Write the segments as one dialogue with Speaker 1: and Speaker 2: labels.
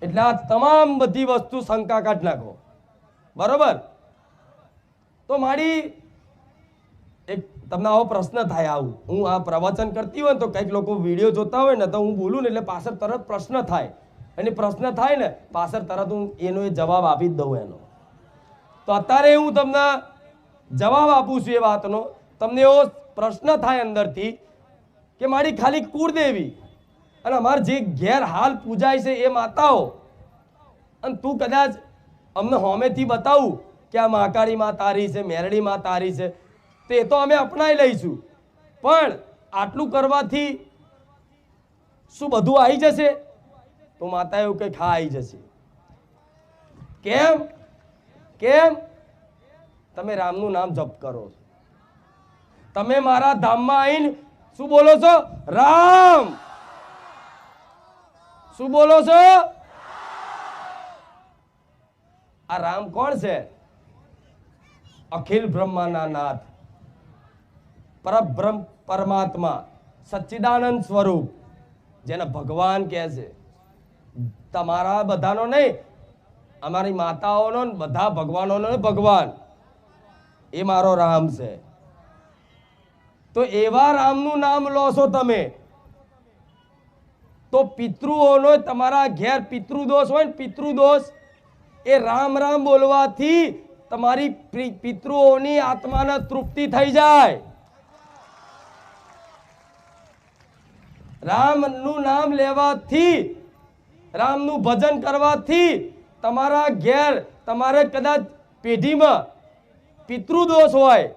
Speaker 1: એટલે આ તમામ બધી વસ્તુ શંકા કાઢ નાખો, બરોબર? તો મારી એક તમને આવો પ્રશ્ન થાય, આવું હું આ પ્રવચન કરતી હોય ને તો કંઈક લોકો વિડીયો જોતા હોય ને તો હું બોલું ને એટલે પાછળ તરત પ્રશ્ન થાય, અને પ્રશ્ન થાય ને પાછળ તરત હું એનો એ જવાબ આપી જ દઉં એનો. તો અત્યારે હું તમને જવાબ આપું છું એ વાતનો. તમને એવો પ્રશ્ન થાય અંદરથી કે મારી ખાલી કુળદેવી અને અમારે જે ઘેર હાલ પૂજાય છે એ માતાઓ, અને તું કદાચ અમને હોમેથી બતાવું કે આ મહાકાળી માં તારી છે, મેરડી માં તારી છે, તો એ તો અમે અપનાવી લઈશું. પણ આટલું કરવાથી શું બધું આવી જશે? તો માતા એવું કંઈક હા આવી જશે. કેમ? કેમ? તમે રામનું નામ જપ કરો, તમે મારા ધામમાં આવીને શું બોલો છો? રામ. શું બોલો છો? આ રામ કોણ છે? અખિલ બ્રહ્માના નાથ, પરબ્રહ્મ પરમાત્મા, સચ્ચિદાનંદ સ્વરૂપ, જેને ભગવાન કહે છે. તમારા બધાનો નહીં, અમારી માતાઓનો, બધા ભગવાનોનો ભગવાન એ મારો રામ છે. તો એવા રામનું નામ લો છો તમે, તો પિતૃઓનો તમારા ઘેર પિતૃદોષ હોય ને, પિતૃદોષ એ રામ રામ બોલવાથી તમારી પિતૃઓની આત્માને તૃપ્તિ થઈ જાય. રામનું નામ લેવાથી, રામનું ભજન કરવાથી તમારા ઘેર, તમારે કદાચ પેઢીમાં પિતૃદોષ હોય,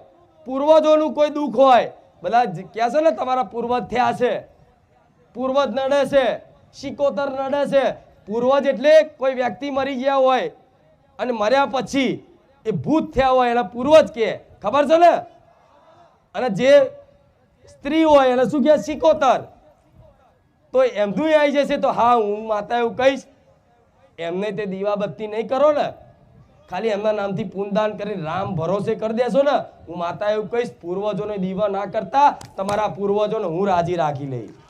Speaker 1: પૂર્વજોનું કોઈ દુઃખ હોય, બધા કહે છે ને તમારા પૂર્વજ થયા છે, પૂર્વજ નડે છે, શિકોતર નડે છે. પૂર્વજ એટલે કોઈ વ્યક્તિ મરી ગયા હોય અને મર્યા પછી એ ભૂત થયા હોય એના પૂર્વજ કે, ખબર છે ને? અને જે સ્ત્રી હોય એને શું કહે? શિકોતર. તો એમનું આવી જશે તો હા, હું માતા એવું કહીશ, એમને તે દીવાબત્તી નહીં કરો ને, ખાલી એમના નામથી પૂનદાન કરીને રામ ભરોસે કરી દેશો ને, હું માતા એવું કહીશ, પૂર્વજોને દીવા ના કરતા તમારા પૂર્વજોને હું રાજી રાખી લઈશ.